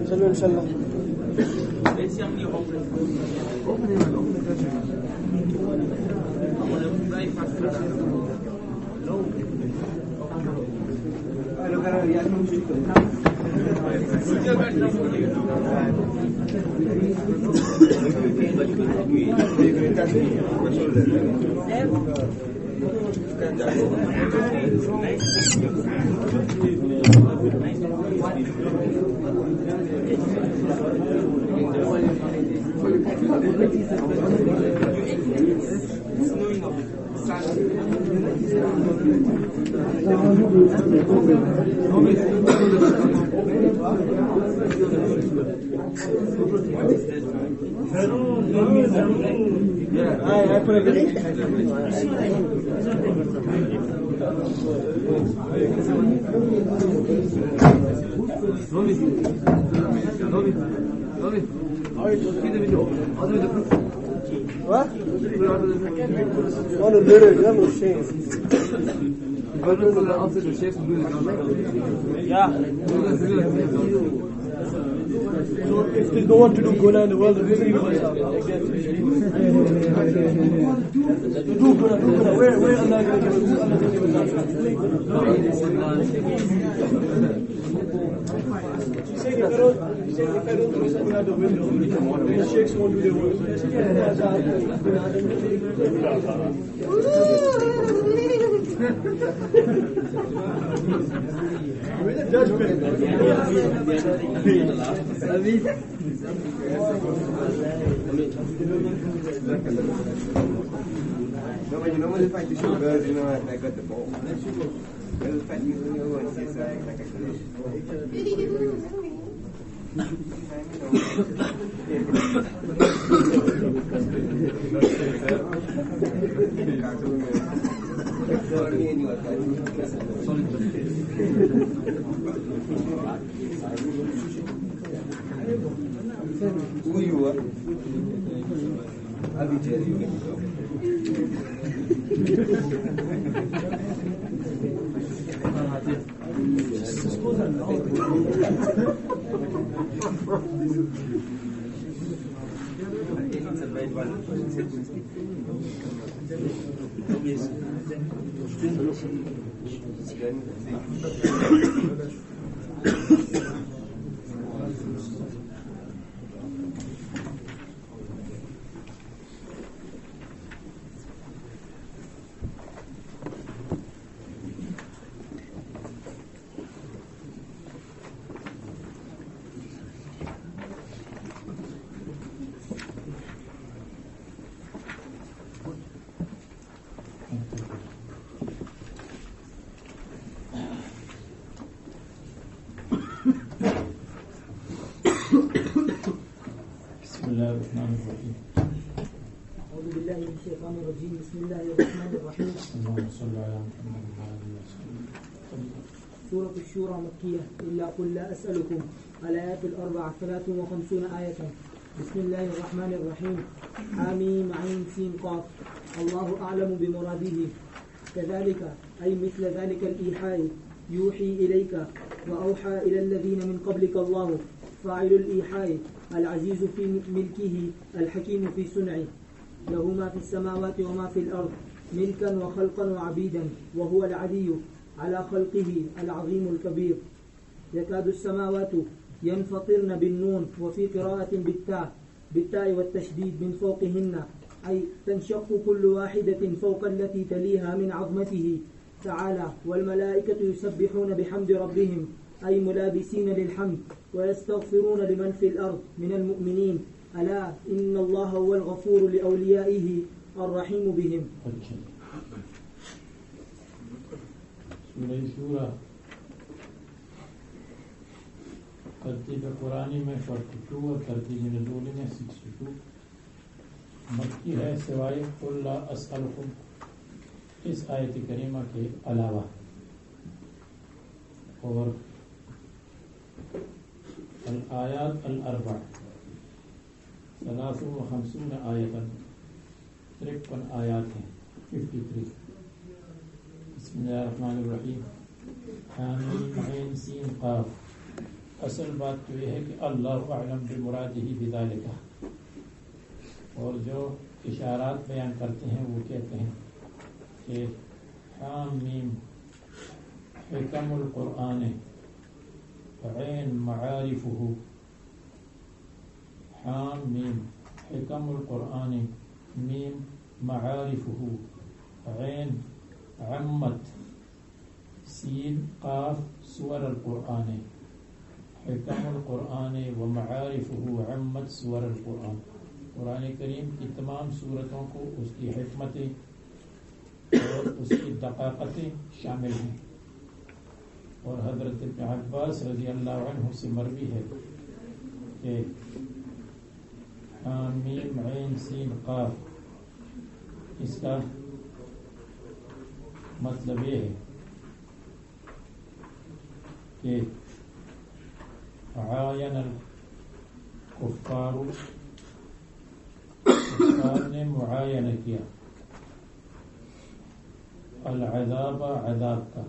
چلو انشاءاللہ What? On a little, that was shame. Yeah. So if they don't want to do Guna in the world, they're really going to do Guna. Where Allah going to give us? She said if I don't do something out the window, the sheikhs won't do their work. Where's the judgment? No, but you know when they fight the show girls, you know, I got the ball. They'll fight you when you go and say, like a who you are? I'll be telling you. بسم الله الرحمن الرحيم. سورة الشورى مكية إلا قل لا أسألكم. الآيات الأربع 53 آية. بسم الله الرحمن الرحيم. حميم عين سين قاف. الله أعلم بمراده. كذلك أي مثل ذلك الإيحاء يوحي إليك وأوحى إلى الذين من قبلك الله فاعل الإيحاء العزيز في ملكه الحكيم في صنعه له ما في السماوات وما في الأرض ملكا وخلقا وعبيدا وهو العلي على خلقه العظيم الكبير. يكاد السماوات ينفطرن بالنون وفي قراءة بالتاء والتشديد من فوقهن أي تنشق كل واحدة فوق التي تليها من عظمته تعالى والملائكة يسبحون بحمد ربهم أي ملابسين للحمد ويستغفرون لمن في الأرض من المؤمنين ألا إن الله هو الغفور لأوليائه الرحيم بهم. سورہ شورى ترتیب قرآنی میں 42 اور ترتیب نزول میں 62 مکی ہے سوائے قل لا اسألکم اس آیت کریمہ کے علاوہ. اور الآیات الاربع 53 آیتاً 53 آیات ہیں 53. بسم اللہ الرحمن الرحیم. حامیم عین عین سین قاف، اصل بات تو یہ ہے کہ اللہ اعلم بمرادہ بذالک، اور جو اشارات بیان کرتے ہیں وہ کہتے ہیں کہ حام میم حکم القرآن عین معارفہ، حام میم حکم القرآن میم معارفہ، عین عمت، سین قاف سور القرآن، حکم القرآن و معارفہ عمت سور القرآن، قرآن کریم کی تمام صورتوں کو اس کی حکمتیں اور اس کی دقاقتیں شامل ہیں۔ اور حضرت ابن عباس رضی اللہ عنہ سے مروی ہے کہ حامیم عین سین قاف، اس کا مطلب یہ ہے کہ عاین الکفار، کفار نے معاینہ کیا العذاب، عذاب کا،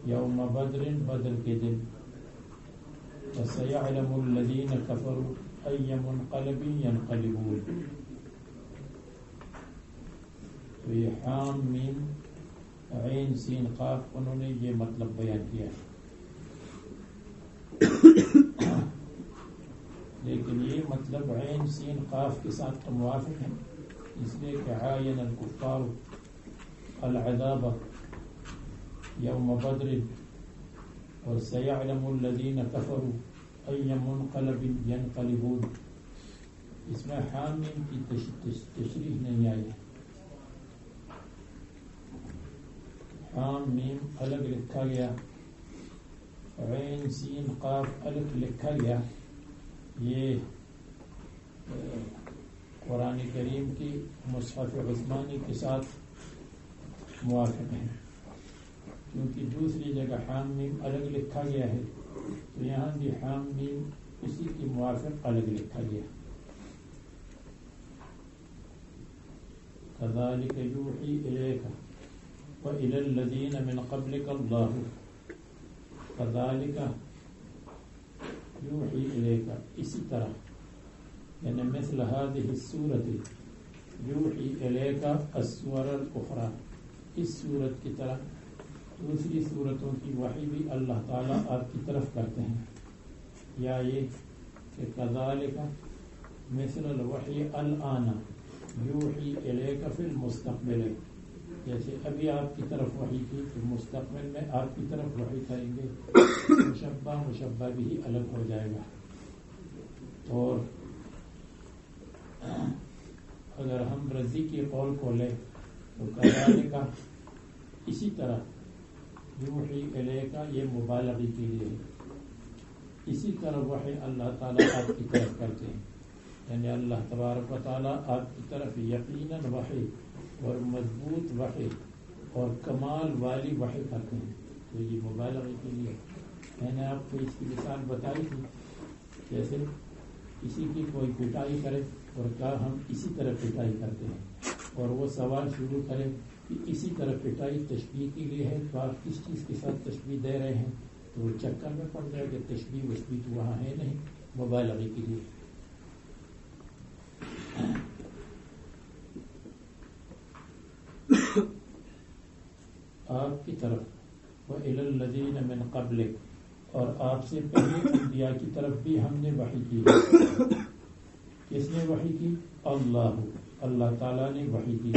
یوم بدر، بدر کے دن، وسيعلم الذين كفروا أي منقلب ينقلبون، تو یہ حام میم عین سین قاف انہوں نے یہ مطلب بیان کیا ہے، لیکن یہ مطلب عین سین قاف کے ساتھ تو موافق ہے، اس لیے کہ عاین الکفار العذاب یوم بدر اور سیعلم الذین کفروا ای منقلب ینقلبون، اس میں حامیم کی تشریح نہیں آئی ہے، حام میم الگ لکھا گیا، عین سین قاف الگ لکھا گیا، یہ قرآن کریم کی مصحف عثمانی کے ساتھ موافق ہیں، کیونکہ دوسری جگہ حام میم الگ لکھا گیا ہے تو یہاں بھی حام میم اسی کی موافق الگ لکھا گیا۔ كذلك يوحي إليك وإلى الذين من قبلك الله، كذلك يوحي إليك، اسی طرح یعنی مثل هذه السورة يوحي إليك السور الأخرى، اس صورت کی طرح دوسری صورتوں کی وحی بھی اللہ تعالیٰ آپ کی طرف کرتے ہیں، یا یہ کہ كذلك مثل الوحی الآن یوحی الیک فی المستقبل، جیسے ابھی آپ کی طرف وحی کی تو مستقبل میں آپ کی طرف وحی کریں گے، مشبہ مشبہ بھی الگ ہو جائے گا۔ اور اگر ہم رضی کی قول کو لیں تو كذلك اسی طرح یوحی الیک یہ مبالغی کے لیے ہے، اسی طرح وحی اللہ تعالیٰ آپ کی طرف کرتے ہیں، یعنی اللہ تبارک و تعالیٰ آپ کی طرف یقیناً وحی اور مضبوط وحی اور کمال والی وحی کرتے ہیں، تو یہ مبالغے کے لیے۔ میں نے آپ کو اس کی مثال بتائی تھی، جیسے کسی کی کوئی پٹائی کرے اور کہا ہم اسی طرح پٹائی کرتے ہیں، اور وہ سوال شروع کرے کہ اسی طرح پٹائی تشبیہ کے لیے ہے تو آپ کس چیز کے ساتھ تشبیہ دے رہے ہیں، تو وہ چکر میں پڑ جائے کہ تشبیہ وشبیہ تو وہاں ہے نہیں، مبالغے کے لیے۔ آپ کی طرف وَإِلَى الَّذِينَ مِن قَبْلِكَ، اور آپ سے پہلے انبیاء کی طرف بھی ہم نے وحی کی۔ کس نے وحی کی؟ اللہ تعالیٰ نے وحی کی،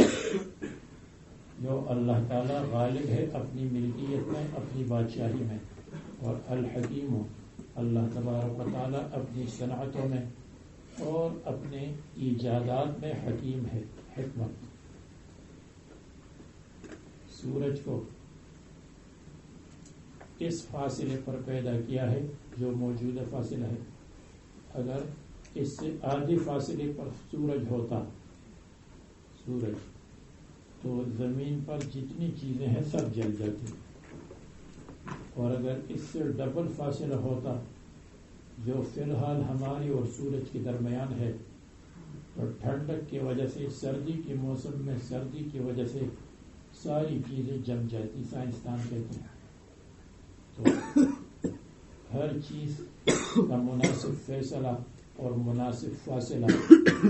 جو اللہ تعالیٰ غالب ہے اپنی ملکیت میں، اپنی بادشاہی میں، اور الحکیم، اللہ تبارک و تعالیٰ اپنی صنعتوں میں اور اپنے ایجادات میں حکیم ہے، حکمت۔ سورج کو اس فاصلے پر پیدا کیا ہے جو موجودہ فاصلہ ہے، اگر اس سے آدھے فاصلے پر سورج ہوتا تو زمین پر جتنی چیزیں ہیں سب جل جاتی، اور اگر اس سے ڈبل فاصلہ ہوتا جو فی الحال ہماری اور سورج کے درمیان ہے، اور ٹھنڈک کی وجہ سے سردی کے موسم میں سردی کی وجہ سے ساری چیزیں جم جاتی، سائنسدان کہتے ہیں۔ تو ہر چیز کا مناسب فیصلہ اور مناسب فاصلہ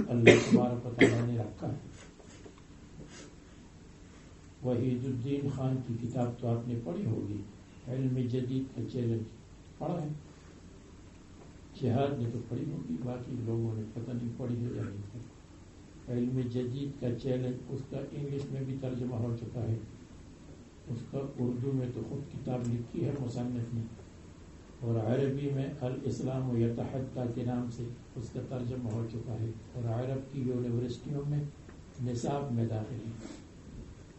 اللہ تبارک و تعالیٰ نے رکھا ہے۔ وحید الدین خان کی کتاب تو آپ نے پڑھی ہوگی، علم جدید کا چیلنج، پڑھا ہے؟ جہاد نے تو پڑھی ہوگی، باقی لوگوں نے پتہ نہیں پڑھی ہے یا نہیں پڑھی۔ علم جدید کا چیلنج، اس کا انگلش میں بھی ترجمہ ہو چکا ہے، اس کا اردو میں تو خود کتاب لکھی ہے مصنف نے، اور عربی میں الاسلام یتحدی کے نام سے اس کا ترجمہ ہو چکا ہے، اور عرب کی یونیورسٹیوں میں نصاب میں داخل ہے۔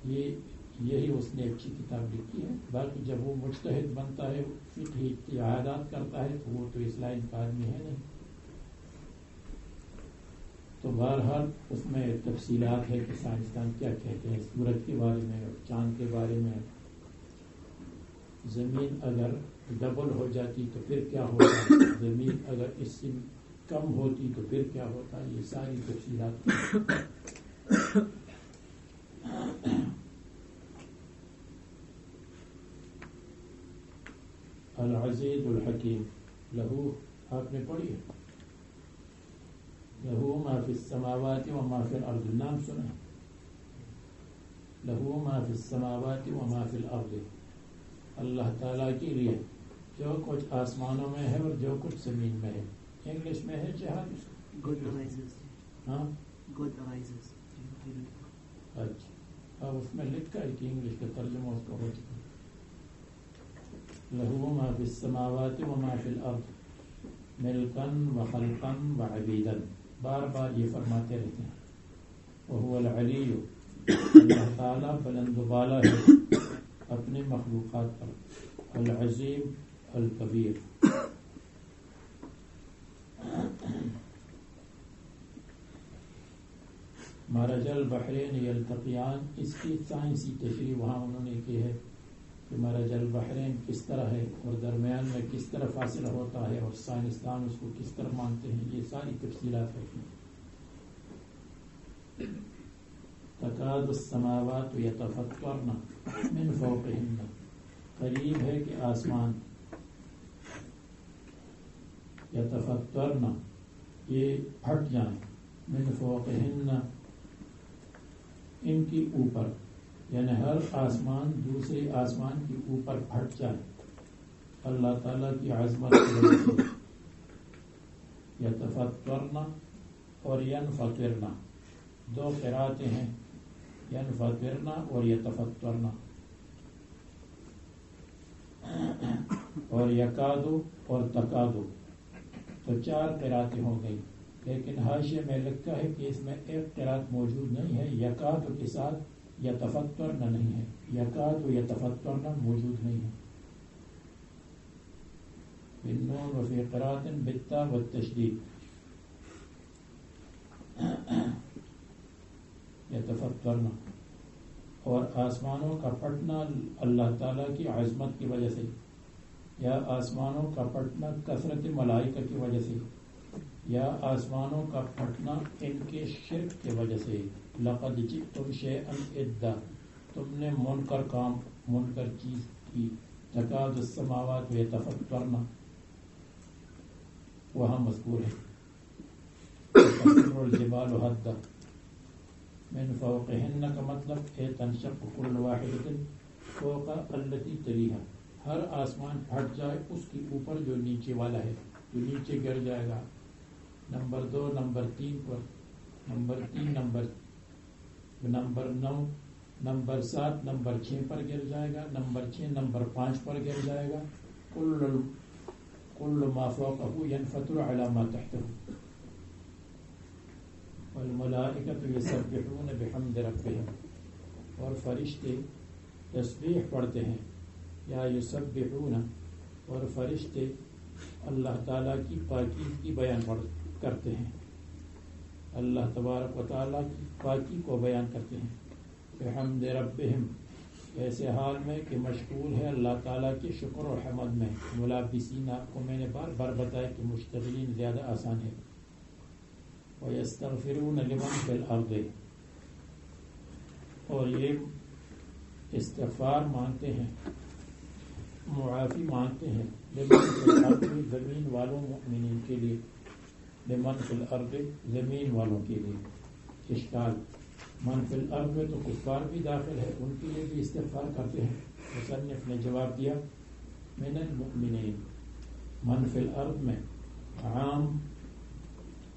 یہی اس نے اچھی کتاب لکھی ہے۔ باقی جب وہ مجتہد بنتا ہے، فقہی اجتہادات کرتا ہے، تو وہ تو اسلام کا آدمی ہے نہیں۔ تو بہرحال اس میں تفصیلات ہے کہ سائنسدان کیا کہتے ہیں سورج کے بارے میں، چاند کے بارے میں، زمین اگر ڈبل ہو جاتی تو پھر کیا ہوتا، زمین اگر اس سے کم ہوتی تو پھر کیا ہوتا، یہ ساری تفصیلات۔ العزیز الحکیم، لہو آپ نے پڑھی ہے، لہو ما فی السماوات و ما فی الارض، نام سنا ہے؟ لہو ما فی السماوات و ما فی الارض، اللہ تعالیٰ کے لیے جو کچھ آسمانوں میں ہے اور جو کچھ زمین میں ہے۔ انگلش میں ہے جہاد اس کو؟ God arises. ہاں God arises. اچھا، اب اس میں لکھا ہے کہ انگلش کا ترجمہ اس کو ہو چکا۔ لہو ما فی السماوات و ما فی الارض ملکن و خلقن و عبیدن، بار بار یہ فرماتے رہتے ہیں۔ وہو العلی، اللہ تعالیٰ بلند و بالا ہے اپنے مخلوقات پر، العظیم الکبیر۔ مرج البحرین یلتقیان، اس کی سائنسی تشریح وہاں انہوں نے کی ہے کہ مرج البحرین کس طرح ہے اور درمیان میں کس طرح فاصلہ ہوتا ہے، اور سائنسدان اس کو کس طرح مانتے ہیں، یہ ساری تفصیلات ہیں۔ تکاد السماوات یتفطرن من فوقہن، قریب ہے کہ آسمان یتفطرن، یہ پھٹ جائیں، من فوقہن، ان کی اوپر، یعنی ہر آسمان دوسرے آسمان کے اوپر پھٹ جائے اللہ تعالیٰ کی عظمت کی وجہ سے۔ یتفطرن اور ینفطرن، دو قراتیں ہیں، ینفطرن اور یتفطرن، اور یکادو اور تکادو، تو چار قراتیں ہو گئی، لیکن حاشیے میں لکھا ہے کہ اس میں ایک قرات موجود نہیں ہے، یکادو کے ساتھ یتفطرن نہیں ہے، یکادو یتفطرن موجود نہیں ہے۔ بالنون وفی قرات بالتاء والتشدید، یتفطرن، اور آسمانوں کا پھٹنا اللہ تعالیٰ کی عظمت کی وجہ سے، یا آسمانوں کا پھٹنا کثرت ملائکہ کی وجہ سے، یا آسمانوں کا پھٹنا ان کے شرک کی وجہ سے۔ لقد جئتم شیئا ادا، تم نے منکر کام، منکر چیز کی۔ تکاد السماوات یتفطرن وہاں مذکور ہے، تخر الجبال حدا، من فوقہن کا مطلب ہے تنشق کل واحدۃ فوق التی تلیہا، ہر آسمان پھٹ جائے اس کے اوپر جو نیچے والا ہے، جو نیچے گر جائے گا۔ نمبر 2 نمبر 3 پر، نمبر 3 نمبر 9، نمبر 7 نمبر 6 پر گر جائے گا، نمبر 6 نمبر 5 پر گر جائے گا۔ کل ما فوقہ ینفطر علی ما تحتہ، والملائکۃ یسبحون بحمد ربہم، اور فرشتے تسبیح پڑھتے ہیں، یا یسبحون، اور فرشتے اللہ تعالیٰ کی پاکیزگی بیان کرتے ہیں، اللہ تبارک و تعالیٰ کی پاکی کو بیان کرتے ہیں۔ بحمد ربہم، ایسے حال میں کہ مشغول ہے اللہ تعالیٰ کے شکر و حمد میں۔ ملابسین، آپ کو میں نے بار بار بتایا کہ مشتغلین زیادہ آسان ہے۔ وَيَسْتَغْفِرُونَ لِمَنْ فِي الْأَرْضِ، اور یہ استغفار مانگتے ہیں معافی مانگتے ہیں لمن فی الارض زمین والوں مؤمنین کے لیے، لمن فی الارض زمین والوں کے لیے۔ اشکال من فی الارض میں تو کفار بھی داخل ہے، ان کے لیے بھی استغفار کرتے ہیں۔ مصنف نے جواب دیا من المؤمنین، من فی الارض میں عام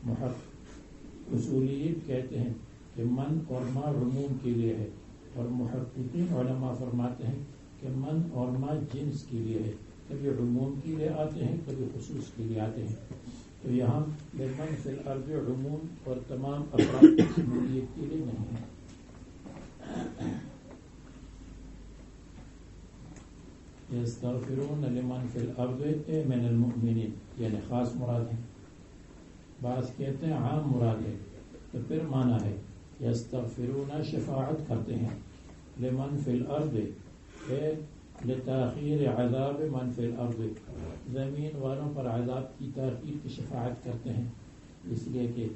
محقق اصولیین کہتے ہیں کہ من اور ما عموم کے لیے ہے، اور محققین علماء فرماتے ہیں کہ من اور ما جنس کے لیے ہے، کبھی عموم کے لیے آتے ہیں کبھی خصوص کے لیے آتے ہیں۔ تو یہاں لمن فی الارض عموم اور تمام افراد کی شمولیت کے لیے نہیں ہے۔ یستغفرون لمن فی الارض من المؤمنین، یعنی خاص مراد ہے، بعض کہتے ہیں عام مراد ہے، تو پھر معنی ہے یستغفرون شفاعت کرتے ہیں لمن فی الارض لتاخیر عذاب من فی الارض، زمین والوں پر عذاب کی تاخیر کی شفاعت کرتے ہیں، اس لیے کہ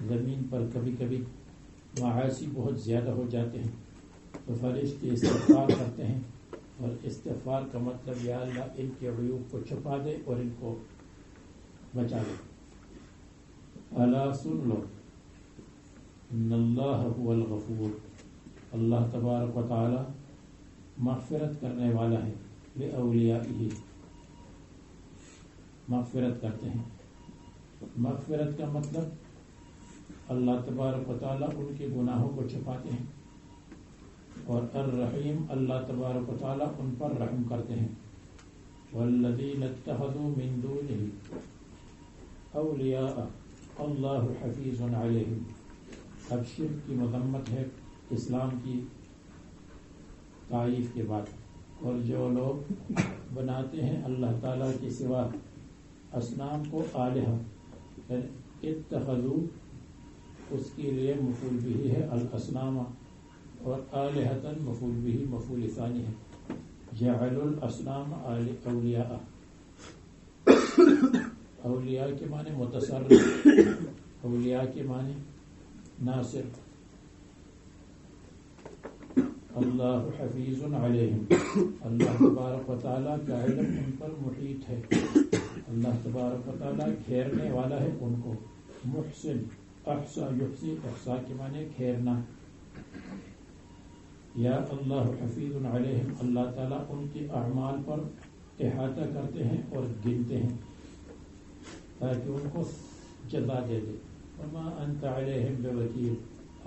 زمین پر کبھی کبھی معاصی بہت زیادہ ہو جاتے ہیں تو فرشتے استغفار کرتے ہیں، اور استغفار کا مطلب یا اللہ ان کے عیوب کو چھپا دے اور ان کو بچا دے۔ الا سن لو ان اللہ هو الغفور، اللہ تبارک و تعالی مغفرت کرنے والا ہے، لأولیائہ مغفرت کرتے ہیں۔ مغفرت کا مطلب اللہ تبارک و تعالی ان کے گناہوں کو چھپاتے ہیں، اور الرحیم اللہ تبارک و تعالی ان پر رحم کرتے ہیں۔ والذین اتخذوا من دونہ اولیاء اللہ حفیظ علیہم، اب شرک کی مذمت ہے اسلام کی تعریف کے بعد، اور جو لوگ بناتے ہیں اللہ تعالیٰ کے سوا اصنام کو آلہہ، اتخذوا اس کے لیے مفعول بھی ہے الاصنام، اور آلہۃ مفعول بھی مفعول ثانی ہے، جعل الاصنام اولیاء، اولیاء کے معنی متصرف، اولیاء کے معنی ناصر۔ اللہ حفیظ علیہم، اللہ تبارک و تعالیٰ کا علم ان پر محیط ہے، اللہ تبارک و تعالیٰ گھیرنے والا ہے ان کو۔ محسن احصا یحصی، احصا کے معنی گھیرنا۔ یا اللہ حفیظ علیہم، اللہ تعالیٰ ان کے اعمال پر احاطہ کرتے ہیں اور گنتے ہیں تاکہ ان کو جزا دے دے۔ وما انت علیہم بوکیل،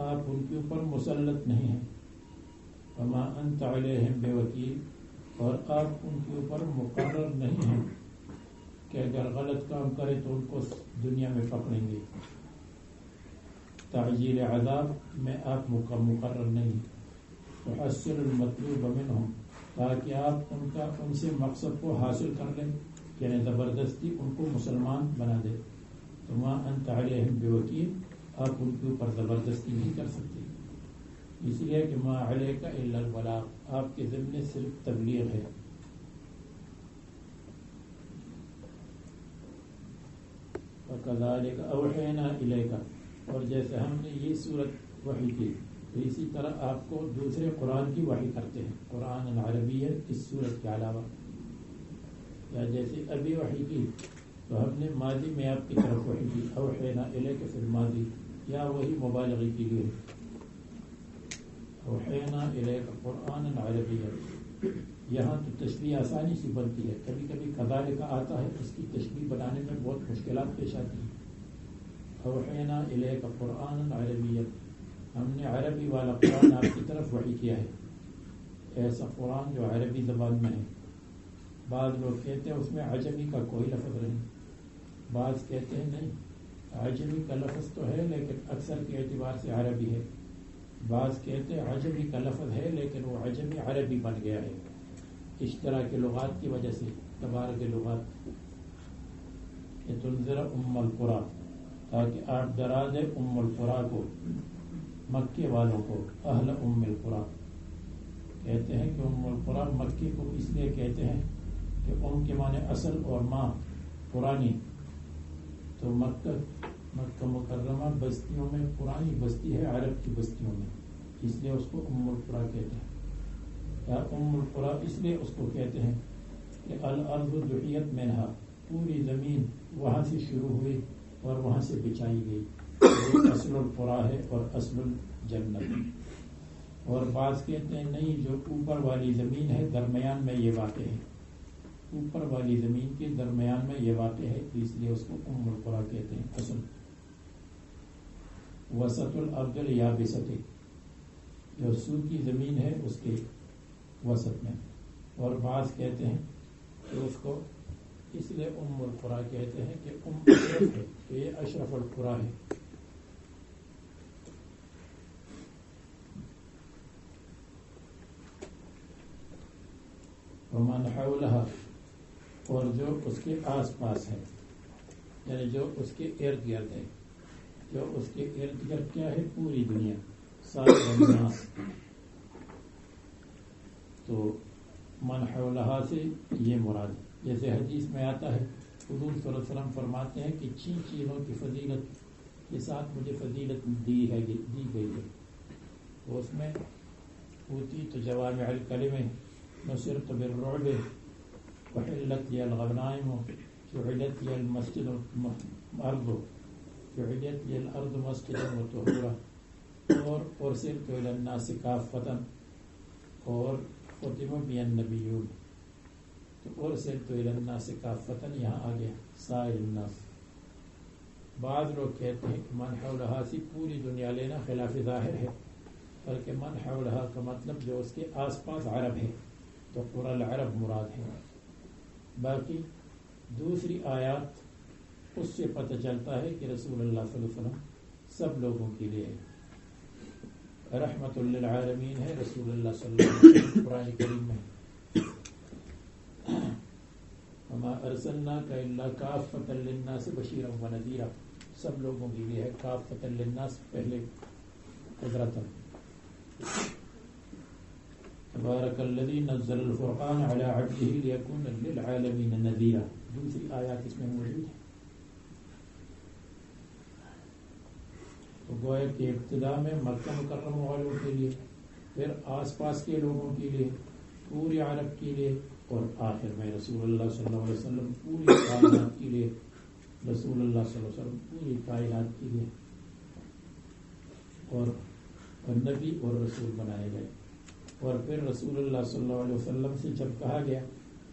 آپ ان کے اوپر مسلط نہیں ہیں۔ وما انت علیہم بوکیل، اور آپ ان کے اوپر مقرر نہیں ہیں کہ اگر غلط کام کرے تو ان کو دنیا میں پکڑیں گے۔ تعجیل عذاب میں آپ مقرر نہیں۔ تحصل المطلوب منہم، تاکہ آپ ان سے مقصد کو حاصل کر لیں، یعنی زبردستی ان کو مسلمان بنا دے۔ تو ما انت علیہم بوکیل، آپ ان کے اوپر زبردستی نہیں کر سکتے، اس لیے کہ ما علیک الا البلاغ، آپ کے ذمے صرف تبلیغ ہے۔ وَكَذَلِكَ أَوْحَيْنَا إِلَيْكَ، اور جیسے ہم نے یہ صورت وحی کی تو اسی طرح آپ کو دوسرے قرآن کی وحی کرتے ہیں، قرآن العربیت اس صورت کے علاوہ، یا جیسے ابھی وحی کی تو ہم نے ماضی میں آپ کی طرف وحی کی، اوحینا الیک فی الماضی، یا وہی مبالغے کے لیے، اوحینا الیک قرآن العربیت۔ یہاں تو تشبیہ آسانی سے بنتی ہے، کبھی کبھی کذالک آتا ہے، اس کی تشبیہ بنانے میں بہت مشکلات پیش آتی ہیں۔ اوحینا الیک قرآن العربیت، ہم نے عربی والا قرآن آپ کی طرف وحی کیا ہے، ایسا قرآن جو عربی زبان میں ہے۔ بعض لوگ کہتے ہیں اس میں عجمی کا کوئی لفظ نہیں، بعض کہتے ہیں نہیں عجمی کا لفظ تو ہے لیکن اکثر کے اعتبار سے عربی ہے، بعض کہتے ہیں عجمی کا لفظ ہے لیکن وہ عجمی عربی بن گیا ہے، اشتراک لغات کی وجہ سے، تبارک لغات۔ تنذر القریٰ، تاکہ آپ ڈرا دیں القریٰ کو، مکے والوں کو، اہل القریٰ۔ کہتے ہیں کہ القریٰ مکے کو اس لیے کہتے ہیں کہ کے معنی اصل اور ماں پرانی، تو مکہ مکرمہ بستیوں میں پرانی بستی ہے، عرب کی بستیوں میں، اس لیے اس کو القریٰ کہتے ہیں۔ یا القرا اس لیے اس کو کہتے ہیں کہ الارض دحیت منہا، پوری زمین وہاں سے شروع ہوئی اور وہاں سے بچائی گئی، یہ اصل القرا ہے اور اصل الجنت۔ اور بعض کہتے ہیں نہیں، جو اوپر والی زمین ہے درمیان میں یہ واقع ہے، اوپر والی زمین کے درمیان میں یہ واقع ہے، اس لیے اس کو القرا کہتے ہیں اصل۔ وسط الارض الیابسۃ، جو سوکھی زمین ہے اس کے وسط میں۔ اور بعض کہتے ہیں کہ اس کو اس لیے القرا کہتے ہیں کہ اشرف ہے، کہ یہ اشرف القرا ہے۔ ومن حولها، اور جو اس کے آس پاس ہے، یعنی جو اس کے ارد گرد ہے، جو اس کے ارد گرد کیا ہے؟ پوری دنیا، سارے الناس۔ تو من حولها سے یہ مراد، جیسے حدیث میں آتا ہے حضور صلی اللہ علیہ وسلم فرماتے ہیں کہ 6 چیزوں کی فضیلت کے ساتھ مجھے فضیلت دی گئی ہے، تو اس میں اوتیت جوامع الکلم، نصرت بالرعب، وحلت لی الغنائم، جعلت لی المسجد الارض، جعلت لی الارض مسجدا وطہورا، اور ارسلت الی الناس کافۃ، اور ختم بی النبیون، تو ارسلت الی الناس کافۃ یہاں آ گیا سائر الناس۔ بعض لوگ کہتے ہیں کہ من حولہا سے پوری دنیا لینا خلاف ظاہر ہے، بلکہ من حولہا کا مطلب جو اس کے آس پاس عرب ہے، تو قرى العرب مراد ہے۔ باقی دوسری آیات اس سے پتہ چلتا ہے کہ رسول اللہ صلی اللہ علیہ وسلم سب لوگوں کے لیے ہے، رحمت للعالمین ہے رسول اللہ صلی اللہ علیہ وسلم قرآن کریم میں۔ وما ارسلناک الا کافۃ للناس بشیرا ونذیرا، سب لوگوں کے لیے ہے، کافۃ للناس پہلے حضرت۔ تبارک الذی نزل الفرقان علی عبدہ لیکون للعالمین نذیرا، دوسری آیات اس میں موجود ہے۔ تو گویا کہ ابتدا میں مکہ مکرمہ والوں کے لیے، پھر آس پاس کے لوگوں کے لیے، پورے عرب کے لیے، اور آخر میں رسول اللہ صلی اللہ علیہ وسلم پوری کائنات کے لیے، رسول اللہ صلی اللہ علیہ وسلم پوری کائنات کے لیے، اور نبی اور رسول بنائے گئے۔ اور پھر رسول اللہ صلی اللہ علیہ وسلم سے جب کہا گیا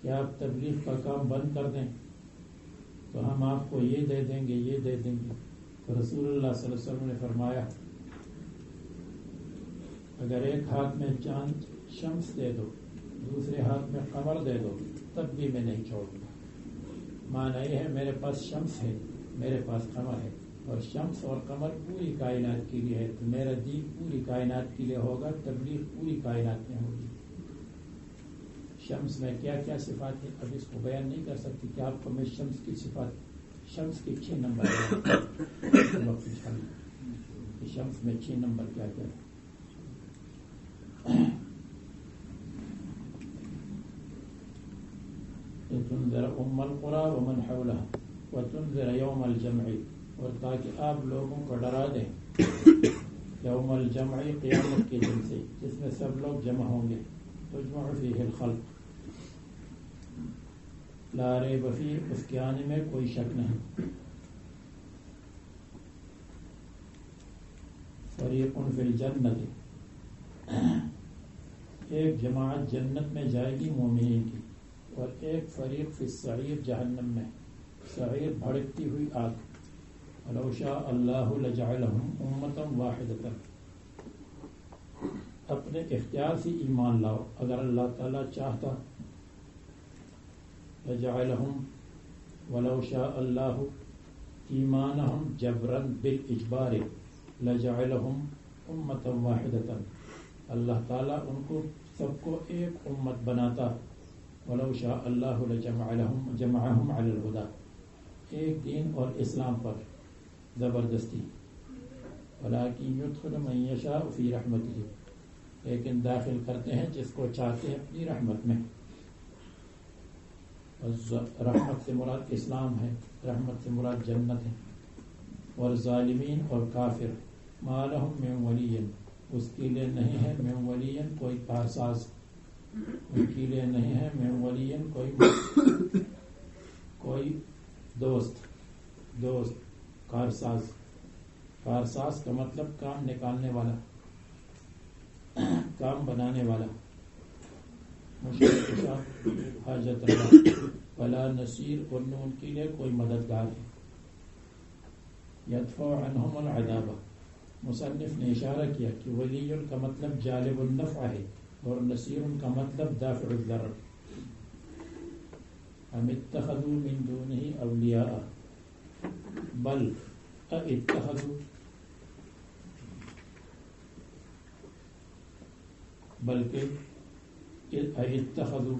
کہ آپ تبلیغ کا کام بند کر دیں تو ہم آپ کو یہ دے دیں گے، یہ دے دیں گے، تو رسول اللہ صلی اللہ علیہ وسلم نے فرمایا اگر ایک ہاتھ میں چاند شمس دے دو، دوسرے ہاتھ میں قمر دے دو، تب بھی میں نہیں چھوڑوں گا۔ معنی یہ ہے میرے پاس شمس ہے، میرے پاس قمر ہے، اور شمس اور قمر پوری کائنات کے لیے ہے، تو میرا دین پوری کائنات کے لیے ہوگا، تبلیغ پوری کائنات میں ہوگی۔ شمس میں کیا کیا صفات ہیں اب اس کو بیان نہیں کر سکتی کہ آپ کو میں شمس کی صفات، شمس کے 6 نمبر وقت کہ شمس میں 6 نمبر کیا کیا ہے۔ تنذر ام القرى ومن حولها وتنذر يوم الجمع، اور تاکہ آپ لوگوں کو ڈرا دیں یوم الجمع، قیامت کے دن سے، جس میں سب لوگ جمع ہوں گے، تجمع فیہ الخلق، لا ریب فیہ، اس کے آنے میں کوئی شک نہیں۔ فریق فی الجنت، ایک جماعت جنت میں جائے گی مومنین کی، اور ایک فریق فی السعیر، جہنم میں، سعیر بھڑکتی ہوئی آگ۔ وَلَوْ شَاءَ اللَّهُ لَجَعَلَهُمْ أُمَّةً وَاحِدَةً، اپنے اختیار سے ایمان لاؤ، اگر اللہ تعالیٰ چاہتا، لَجَعَلَهُمْ وَلَوْ شَاءَ اللَّهُ ایمانَهُمْ جَبْرًا بِالْإِجْبَارِ لَجَعَلَهُمْ أُمَّةً وَاحِدَةً، اللہ تعالیٰ ان کو سب کو ایک امت بناتا، وَلَوْ شَاءَ اللَّهُ لَجَمَعَهُمْ عَلَى الْهُدَى، ایک دین اور اسلام پر زبردستی، وَلَكِنْ يُدْخِلُ مَن يَشَاءُ فِي رَحْمَتِهِ، لیکن داخل کرتے ہیں جس کو چاہتے ہیں اپنی رحمت میں۔ رحمت سے مراد اسلام ہے، رحمت سے مراد جنت ہے۔ اور ظالمین اور کافر، مَا لَهُم مِّن وَلِيٍّ، اس کے لیے نہیں ہے من ولی کوئی کارساز، ان کے لیے نہیں ہے من ولین کوئی دوست کارساز کا مطلب کام نکالنے والا، کام بنانے والا، مشکل کشا، حاجت روا، ولا نصیر، اور نہ ان کے لیے کوئی مددگار ہے۔ یدفع عنہم العذاب، مصنف نے اشارہ کیا کہ ولی کا مطلب جالب النفع ہے اور نصیر کا مطلب دافع الضرر۔ ام اتخذوا من دونه اولیاء بل اتخذوا، بلکہ اتخذوا،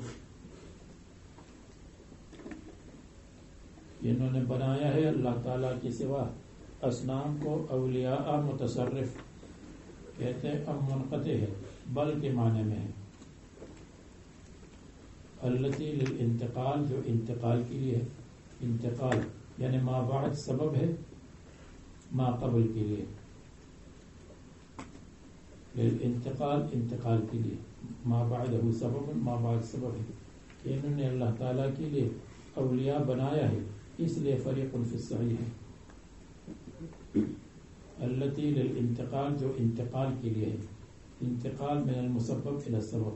انہوں نے بنایا ہے اللہ تعالیٰ کے سوا اصنام کو اولیاء، متصرف کہتے ہیں ام منقطع ہے، بل کے معنی میں ہے، التی للانتقال، جو انتقال کے لیے ہے، انتقال یعنی ما بعد سبب ہے، ما قبل کے لیے، للانتقال انتقال کے لیے، ما بعدہ سبب، ما بعد سبب ہے کہ انہوں نے اللہ تعالیٰ کے لیے اولیاء بنایا ہے، اس لیے فریق فی الصحیح ہے، التی للانتقال جو انتقال کے لیے ہے، انتقال من المسبب الى السبب،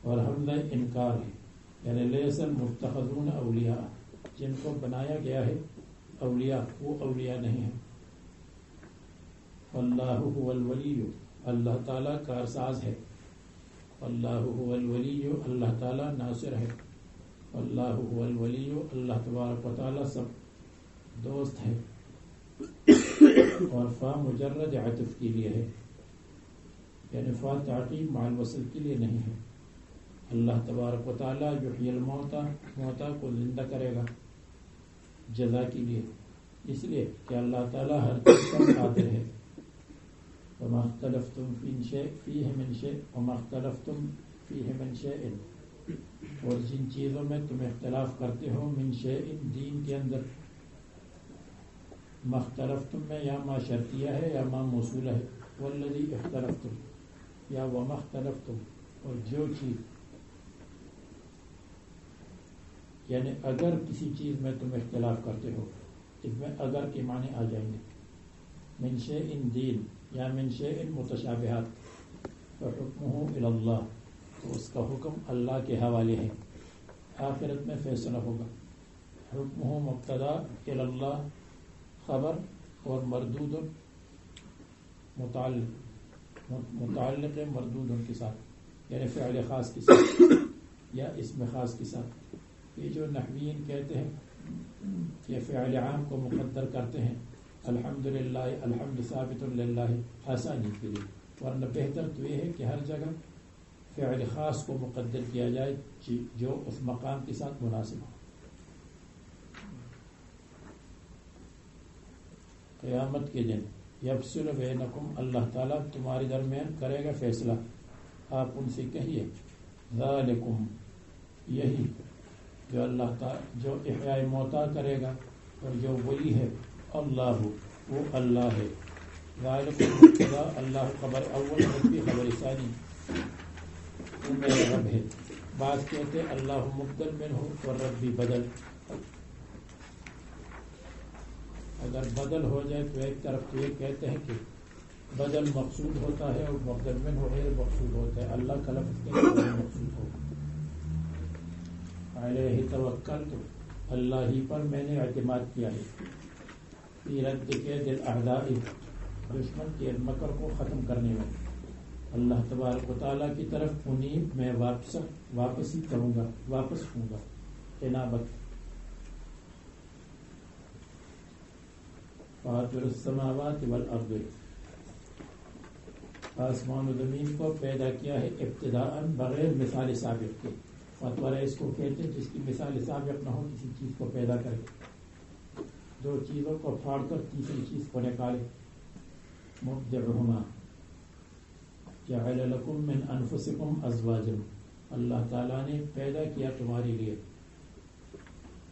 اور حمزہ انکار ہے، یعنی لیس المتخذون اولیاء، جن کو بنایا گیا ہے اولیاء، وہ اولیاء نہیں ہیں۔ اللہ هو الولی، اللہ تعالیٰ کارساز ہے، اللہ هو الولی، اللہ تعالیٰ ناصر ہے، اللہ هو الولی، اللہ تبارک و تعالیٰ سب دوست ہے، اور فا مجرد عطف کے لیے ہے، یعنی فا تعقیب مع الوصل کے لیے نہیں ہے۔ اللہ تبارک و تعالیٰ یحیی الموتى، موتا کو زندہ کرے گا جزا کے لیے، اس لیے کہ اللہ تعالیٰ ہر چیز پر قادر ہے۔ وما اختلفتم فیہ من شیء، وما اختلفتم فیہ من شیء، اور جن چیزوں میں تم اختلاف کرتے ہو، من شیء دین کے اندر، مختلفتم میں یا ما شرطیہ ہے یا ما موصولہ ہے، والذی اختلفتم یا وما اختلفتم، اور جو چیز، یعنی اگر کسی چیز میں تم اختلاف کرتے ہو، اس میں اگر کے معنی آ جائیں گے، من شیء دین یا من شیء متشابہات، فحکمہ الی اللہ، تو اس کا حکم اللہ کے حوالے ہے، آخرت میں فیصلہ ہوگا۔ حکمہ مبتدا، الی اللہ خبر، اور مردود متعلق مردود کے ساتھ، یعنی فعل خاص کے ساتھ یا اسم خاص کے ساتھ۔ یہ جو نحویین کہتے ہیں کہ فعل عام کو مقدر کرتے ہیں، الحمدللہ، الحمد ثابت للہ، آسانی کے لیے، ورنہ بہتر تو یہ ہے کہ ہر جگہ فعل خاص کو مقدر کیا جائے جو اس مقام کے ساتھ مناسب ہو۔ قیامت کے دن یفصل بینکم، اللہ تعالیٰ تمہارے درمیان کرے گا فیصلہ، آپ ان سے کہیے ذالکم، یہی جو اللہ تعالیٰ جو احیاء موتا کرے گا اور جو ولی ہے، اللہ وہ اللہ ہے، ذالکم مبتدا، اللہ خبر اول، ربی خبر ثانی، وہ میرا رب ہے۔ بعض کہتے اللہ مبدل منہ اور ربی بدل، اگر بدل ہو جائے تو ایک طرف تو یہ کہتے ہیں کہ بدل مقصود ہوتا ہے اور مبدل منہ غیر مقصود ہوتا ہے، اللہ کا لفظ غیر مقصود ہو۔ علیہ توکلت، اللہ ہی پر میں نے اعتماد کیا ہے، فی رد کید الاعداء، دشمن کے مکر کو ختم کرنے میں، اللہ تبارک و تعالیٰ کی طرف انیب میں واپسی کروں گا، واپس ہوں گا، انابت۔ فاطر السماوات والارض، آسمان و زمین کو پیدا کیا ہے ابتداء بغیر مثال سابق کے، فطور اس کو کہتے ہیں جس کی مثال سابق نہ ہو، کسی چیز کو پیدا کرے، دو چیزوں کو پھاڑ کر تیسری چیز کو نکالے۔ مبدعہما، جعل لکم من انفسکم ازواجا، اللہ تعالیٰ نے پیدا کیا تمہارے لیے،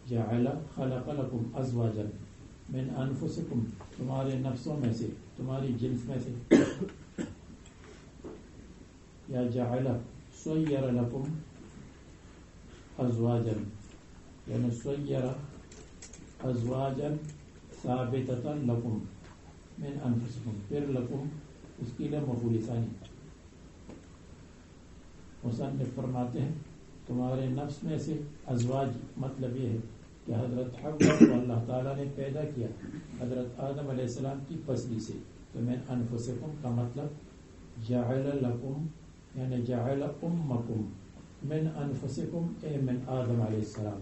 جعل خلق لکم ازواجا من انفسکم، تمہارے نفسوں میں سے، تمہاری جنس میں سے، یا جعل سیر لکم ازواجا یعنی سیر ازواجا ثابتتا لکم من انفسکم، پھر لکم اس کے لیے مفعول ثانی. مصنف فرماتے ہیں تمہارے نفس میں سے ازواج مطلب یہ ہے کہ حضرت حوا کو اللہ تعالیٰ نے پیدا کیا حضرت آدم علیہ السلام کی پسلی سے. تو من انفسکم کا مطلب جعل لکم یعنی جعل امکم من انفسکم اے من آدم علیہ السلام.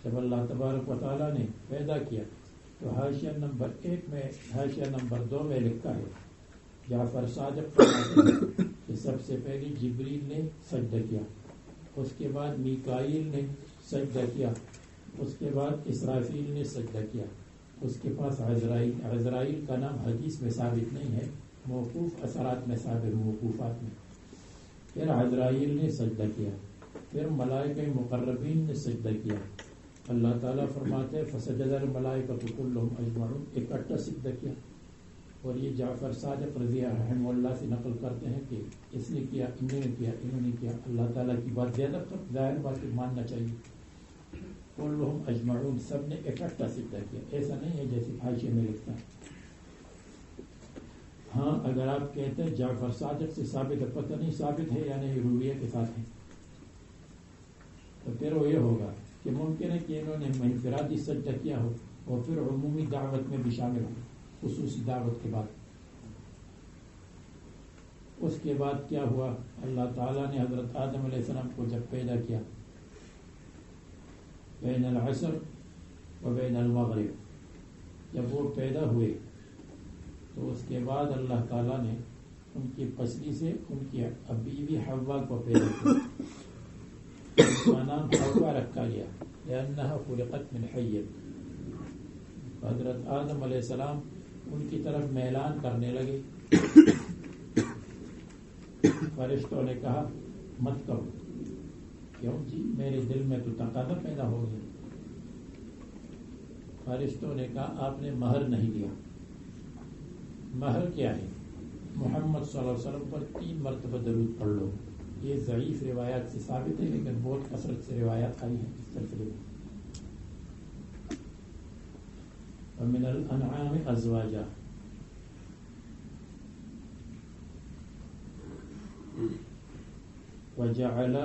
جب اللہ تبارک و تعالیٰ نے پیدا کیا تو حاشیہ نمبر 1 میں حاشیہ نمبر 2 میں لکھا ہے جعفر صادق فرماتے ہیں کہ سب سے پہلے جبریل نے سجدہ کیا، اس کے بعد میکائیل نے سجدہ کیا، اس کے بعد اسرافیل نے سجدہ کیا، اس کے پاس عزرائیل کا نام حدیث میں ثابت نہیں ہے، موقوف اثرات میں ثابت موقوفات میں. پھر عزرائیل نے سجدہ کیا، پھر ملائکہ مقربین نے سجدہ کیا. اللہ تعالیٰ فرماتے ہیں فسجد الملائکۃ کلھم اجمعون، اکٹھا سجدہ کیا. اور یہ جعفر صادق رضی رحمہ اللہ سے نقل کرتے ہیں کہ اس نے کیا، انہوں نے کیا، انہوں نے کیا. اللہ تعالیٰ کی بات زیادہ ظاہر بات ماننا چاہیے. کلھم اجمعون، سب نے اکٹھا سجدہ کیا، ایسا نہیں ہے جیسے حاشیے میں لکھتا ہے. ہاں اگر آپ کہتے ہیں جعفر صادق سے ثابت ہے، پتہ نہیں ثابت ہے یا نہیں، رویہ کے ساتھ ہے، تو پھر وہ یہ ہوگا کہ ممکن ہے کہ انہوں نے انفرادی سجدہ کیا ہو اور پھر عمومی دعوت میں بھی شامل ہو، خصوصی دعوت کے بعد. اس کے بعد کیا ہوا، اللہ تعالیٰ نے حضرت آدم علیہ السلام کو جب پیدا کیا بین العصر و بین المغرب، جب وہ پیدا ہوئے تو اس کے بعد اللہ تعالیٰ نے ان کی پسلی سے ان کی بیوی حوا کو پیدا کیا. اس کا نام حوا رکھا گیا لأنها خلقت من حی. حضرت آدم علیہ السلام ان کی طرف میلان کرنے لگے، فرشتوں نے کہا مت کرو. کیوں جی؟ میرے دل میں تو تقاضا پیدا ہو گیا. فرشتوں نے کہا آپ نے مہر نہیں دیا. مہر کیا ہے؟ محمد صلی اللہ علیہ وسلم پر 3 مرتبہ درود پڑھ لو. یہ ضعیف روایات سے ثابت ہے لیکن بہت کثرت سے روایات آئی ہیں اس سلسلے میں. ومن الانعام ازواجا، وجعل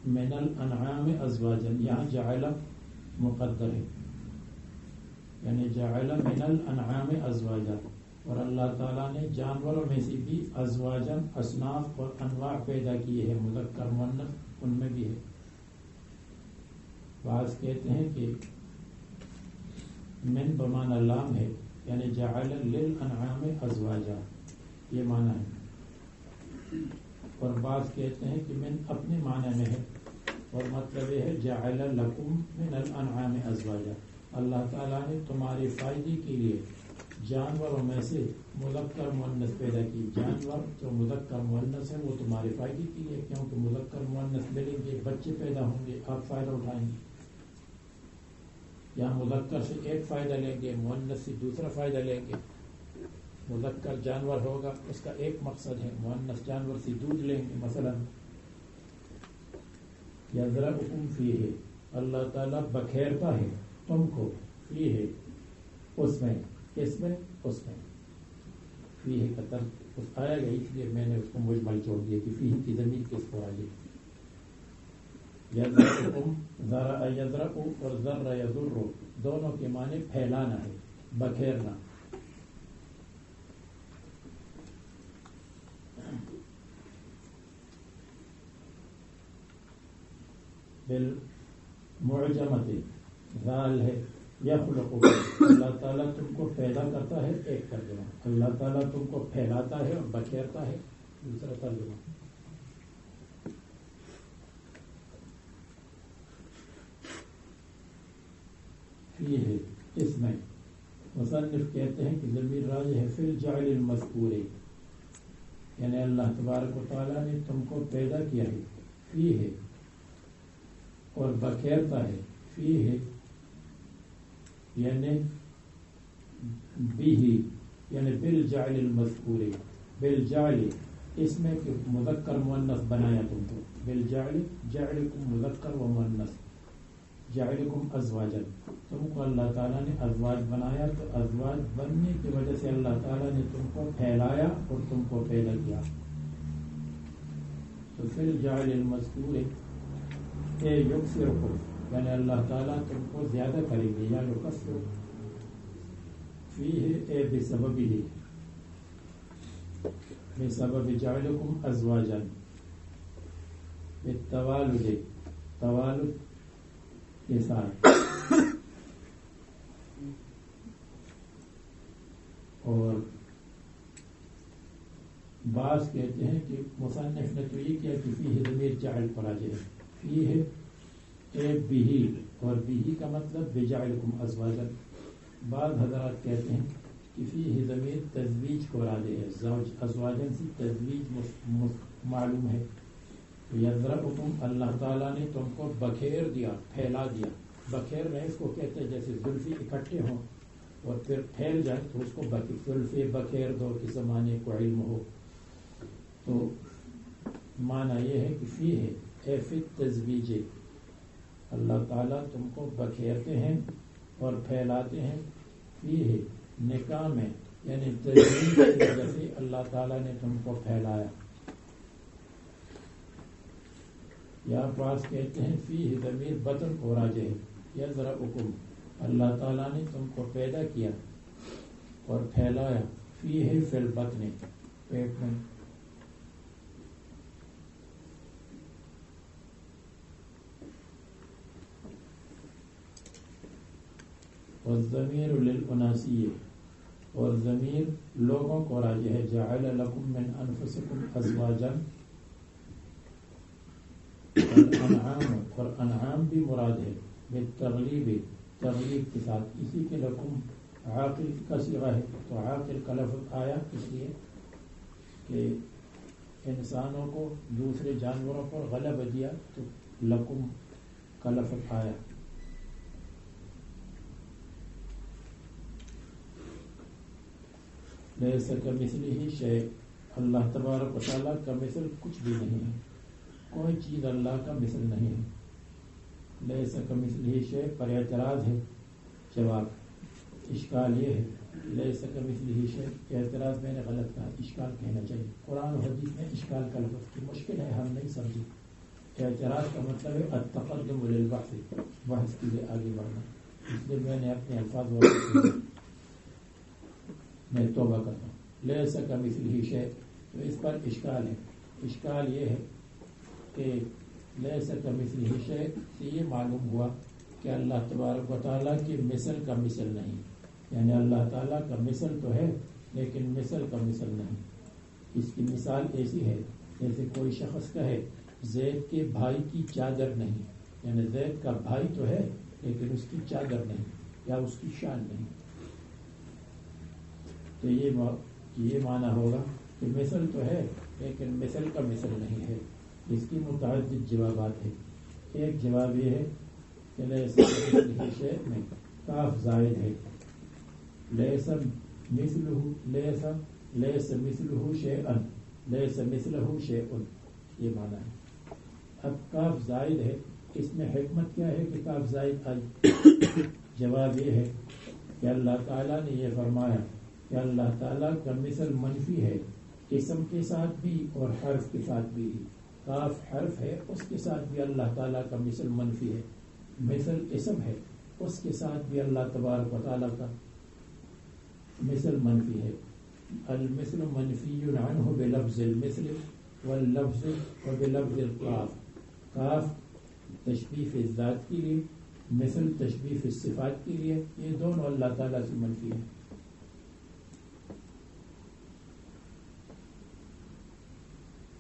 من الانعام ازواجا، یہاں جعل مقدر ہے یعنی جعل من الانعام ازواجا. اور اللہ تعالیٰ نے جانوروں میں سے بھی ازواجن اصناف اور انواع پیدا کیے ہیں، مذکر مؤنث ان میں بھی ہے. بعض کہتے ہیں کہ من بمعنی لام ہے یعنی جعل للانعام ازواجا، یہ معنی ہے. اور بعض کہتے ہیں کہ من اپنے معنی میں ہے اور مطلب یہ ہے جعل لکم من الانعام ازواجا، اللہ تعالیٰ نے تمہارے فائدے کے لیے جانوروں میں سے مذکر مؤنث پیدا کی. جانور جو مذکر مؤنث ہے وہ تمہارے فائدے کے لیے، کیونکہ مذکر مؤنث ملیں گے، بچے پیدا ہوں گے، آپ فائدہ اٹھائیں گے. یہاں مذکر سے ایک فائدہ لیں گے، مؤنث سے دوسرا فائدہ لیں گے. مذکر جانور ہوگا اس کا ایک مقصد ہے، مؤنث جانور سے دودھ لیں گے. مثلا یذرؤکم فیہ، اللہ تعالیٰ بکھیرتا ہے تم کو، فیہ اس میں، اس میں، اس میں. فیہ کا ترک آیا گیا اس لیے میں نے اس کو مجمل چھوڑ دیا کہ فیہ کی ضمیر کس کو آئی. یذرؤکم، ذرا یذرؤ اور ذر یذر دونوں کے معنی پھیلانا ہے، بکھیرنا. بالمعجمت ذال ہے یخلق، اللہ تعالیٰ تم کو پیدا کرتا ہے، ایک ترجمہ. اللہ تعالیٰ تم کو پھیلاتا ہے اور بکھیرتا ہے، دوسرا ترجمہ. یہ ہے اس میں مصنف کہتے ہیں کہ ضمیر راجع ہے فی الجعل المذکور، یعنی اللہ تبارک و تعالیٰ نے تم کو پیدا کیا ہے، فی ہے اور بکھیرتا ہے، فی ہے یعنی بھی، یعنی بالجعل المذکور، بالجعل اس میں کہ مذکر مؤنث بنایا تم کو بالجعل جعلکم مذکر و مؤنث جعلکم ازواجا تم کو اللہ تعالیٰ نے ازواج بنایا تو ازواج بننے کی وجہ سے اللہ تعالیٰ نے تم کو پھیلایا اور تم کو پیدا کیا تو پھر جعل المذکور یکثرکم یعنی اللہ تعالیٰ تم کو زیادہ کریں گے یا یکثر فیہ بسببہ بسبب جعلکم ازواجا بالتوالد توالد کے ساتھ اور بعض کہتے ہیں کہ مصنف نے تو یہ کیا کہ فیہ ضمیر جعل پر آ جائے فیہ بہی اور بہی کا مطلب بجعلکم ازواجا بعض حضرات کہتے ہیں کہ فیہ ضمیر تزویج کو راجع ہے زوج ازواجن سے تزویج معلوم ہے یذرؤکم اللہ تعالیٰ نے تم کو بکھیر دیا پھیلا دیا بکھیرنا اس کو کہتے ہیں جیسے زلفی اکٹھے ہوں اور پھر پھیل جائیں تو اس کو زلفی بکھیر دو کہ زمانے کو علم ہو تو معنی یہ ہے کہ فیہ فی التزویج اللہ تعالیٰ تم کو بکھیرتے ہیں اور پھیلاتے ہیں فیہ نکاح میں یعنی تزویج کی وجہ سے اللہ تعالیٰ نے تم کو پھیلایا یہاں پاس کہتے ہیں فیہ ضمیر بطن کو راجع ہے یذرؤکم اللہ تعالیٰ نے تم کو پیدا کیا اور پھیلایا فیہ فی البطن پیٹ میں والضمیر للاناسی اور ضمیر لوگوں کو راجع ہے جعل لکم من انفسکم ازواجا والانعام اور انعام بھی مراد ہے بالتغلیب تغلیب کے ساتھ اسی کے لکم عاقل کا صیغہ ہے تو عاقل کا لفظ آیا اس لیے کہ انسانوں کو دوسرے جانوروں پر غلبہ دیا تو لکم کا لفظ آیا لیس کمثلہ شیء اللہ تبارک و تعالیٰ کا مثل کچھ بھی نہیں ہے کوئی چیز اللہ کا مثل نہیں ہے لیس کمثلہ شیء پر اعتراض ہے جواب اشکال یہ ہے لیس کمثلہ شیء اعتراض میں نے غلط کہا اشکال کہنا چاہیے قرآن و حدیث میں اشکال کا لفظ کی مشکل ہے ہم نہیں سمجھے اعتراض کا مطلب ہے التقدم للبحث بحث کے لیے آگے بڑھنا اس لیے میں نے اپنے الفاظ میں توبہ کرتا ہوں لیس کمثلہ شیء تو اس پر اشکال ہے اشکال یہ ہے کہ لیس کمثلہ شیء سے یہ معلوم ہوا کہ اللہ تبارک و تعالیٰ کی مثل کا مثل نہیں یعنی اللہ تعالیٰ کا مثل تو ہے لیکن مثل کا مثل نہیں اس کی مثال ایسی ہے جیسے کوئی شخص کہے زید کے بھائی کی چادر نہیں یعنی زید کا بھائی تو ہے لیکن اس کی چادر نہیں یا اس کی شان نہیں تو یہ معنی ہوگا کہ مثل تو ہے لیکن مثل کا مثل نہیں ہے اس کی متعدد جوابات ہیں ایک جواب یہ ہے کہ لیس کمثلہ شیء میں کاف زائد ہے لیس مثلہ شیئا لیس مثلہ شیء یہ معنی ہے اب کاف زائد ہے اس میں حکمت کیا ہے کہ کاف زائد آئی جواب یہ ہے کہ اللہ تعالیٰ نے یہ فرمایا کہ اللہ تعالیٰ کا مثل منفی ہے اسم کے ساتھ بھی اور حرف کے ساتھ بھی کاف حرف ہے اس کے ساتھ بھی اللہ تعالیٰ کا مثل منفی ہے مثل اسم ہے اس کے ساتھ بھی اللہ تبارک و تعالیٰ کا مثل منفی ہے المثل منفی عنہ بلفظ المثل واللفظ وبلفظ القاف کاف تشبیہ الذات کے لیے مثل تشبیہ الصفات کے لیے یہ دونوں اللہ تعالیٰ سے منفی ہے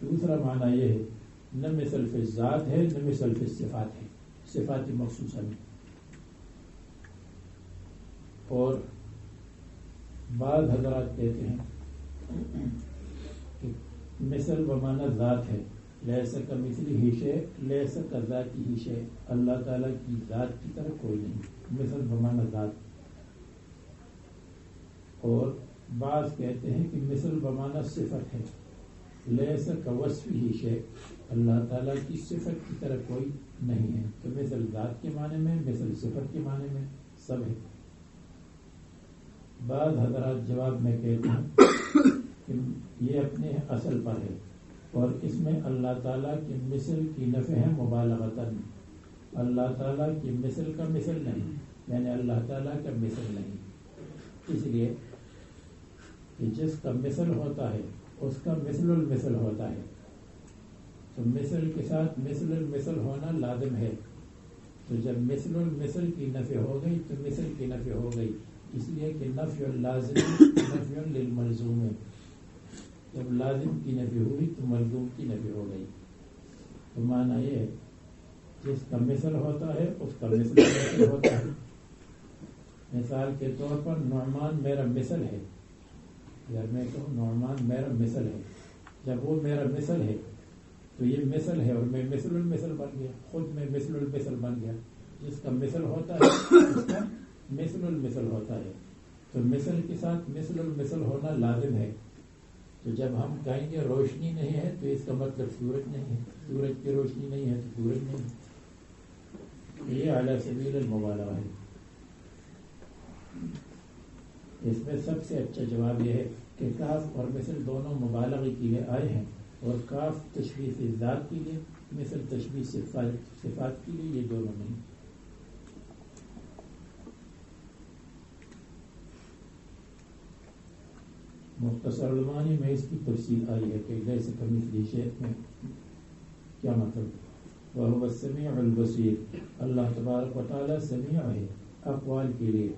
دوسرا معنی یہ ہے نہ مثل فی الذات ہے نہ مثل فی الصفات ہے صفات مخصوصہ میں اور بعض حضرات کہتے ہیں کہ مثل بمعنی ذات ہے لیس کمثلہ شیء لیس کذاتہ شیء اللہ تعالیٰ کی ذات کی طرح کوئی نہیں مثل بمعنی ذات اور بعض کہتے ہیں کہ مثل بمعنی صفت ہے لیس کوصفہ شیء، اللہ تعالیٰ کی صفت کی طرح کوئی نہیں ہے. تو مثل ذات کے معنی میں، مثل صفت کے معنی میں سب ہے. بعض حضرات جواب میں کہتے ہیں کہ یہ اپنے اصل پر ہے اور اس میں اللہ تعالیٰ کی مثل کی نفی ہے مبالغتاً. اللہ تعالیٰ کی مثل کا مثل نہیں، یعنی اللہ تعالیٰ کا مثل نہیں. اس لیے کہ جس کا مثل ہوتا ہے اس کا مثل المثل ہوتا ہے، تو مثل کے ساتھ مثل المثل ہونا لازم ہے. تو جب مثل المثل کی نفی ہو گئی تو مثل کی نفی ہو گئی، اس لیے کہ نفی اللازم نفی للملزوم ہے. جب لازم کی نفی ہوئی تو ملزوم کی نفی ہو گئی. تو معنی یہ ہے جس کا مثل ہوتا ہے اس کا مثل ہوتا ہے. مثال کے طور پر نعمان میرا مثل ہے، اگر میں کہوں نعمان میرا مثل ہے، جب وہ میرا مثل ہے تو یہ مثل ہے اور میں مثل المثل بن گیا، خود میں مثل المثل بن گیا. جس کا مثل ہوتا ہے اس کا مثل المثل ہوتا ہے. تو مثل کے ساتھ مثل المثل ہونا لازم ہے. تو جب ہم کہیں گے روشنی نہیں ہے تو اس کا مطلب سورج نہیں ہے، سورج کی روشنی نہیں ہے تو سورج نہیں ہے. یہ اعلیٰ سبیل المبالغہ ہے. اس میں سب سے اچھا جواب یہ ہے کہ کاف اور مثل دونوں مبالغے کے لیے آئے ہیں، اور کاف تشبیہ ذات کے لیے، مثل تشبیہ صفات کے لیے، یہ دونوں نہیں. مختصر المعانی میں اس کی تفصیل آئی ہے کہ جیسے کمثلہ شیء میں کیا مطلب. وَهُوَ السَّمِيعُ الْبَصِيرُ، اللہ تبارک و تعالیٰ سمیع ہے اقوال کے لیے،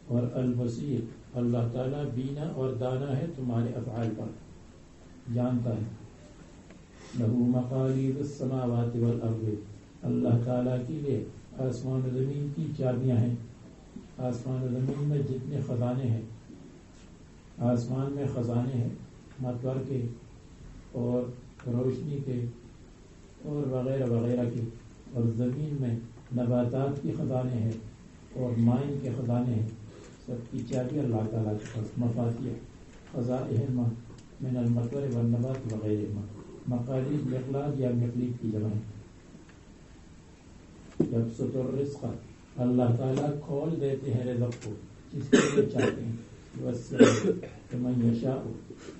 اور البصیر اللہ تعالیٰ بینا اور دانا ہے تمہارے افعال پر، جانتا ہے. لَهُ مَقَالِيدُ السَّمَاوَاتِ وَالْأَرْضِ، اللہ تعالیٰ کے لیے آسمان و زمین کی چابیاں ہیں. آسمان و زمین میں جتنے خزانے ہیں، آسمان میں خزانے ہیں مطر کے اور روشنی کے اور وغیرہ وغیرہ کے، اور زمین میں نباتات کے خزانے ہیں اور مائن کے خزانے ہیں. سب کی چابی اللہ تعالیٰ کے پاس. مفاتیح خزائن من المطر والنبات وغیرہ. مقالید مقلاد یا مقلید کی جمع ہے. یبسط الرزق، اللہ تعالیٰ کھول دیتے ہیں رزق کو جس کے لیے چاہتے ہیں. وَمَن یشاء،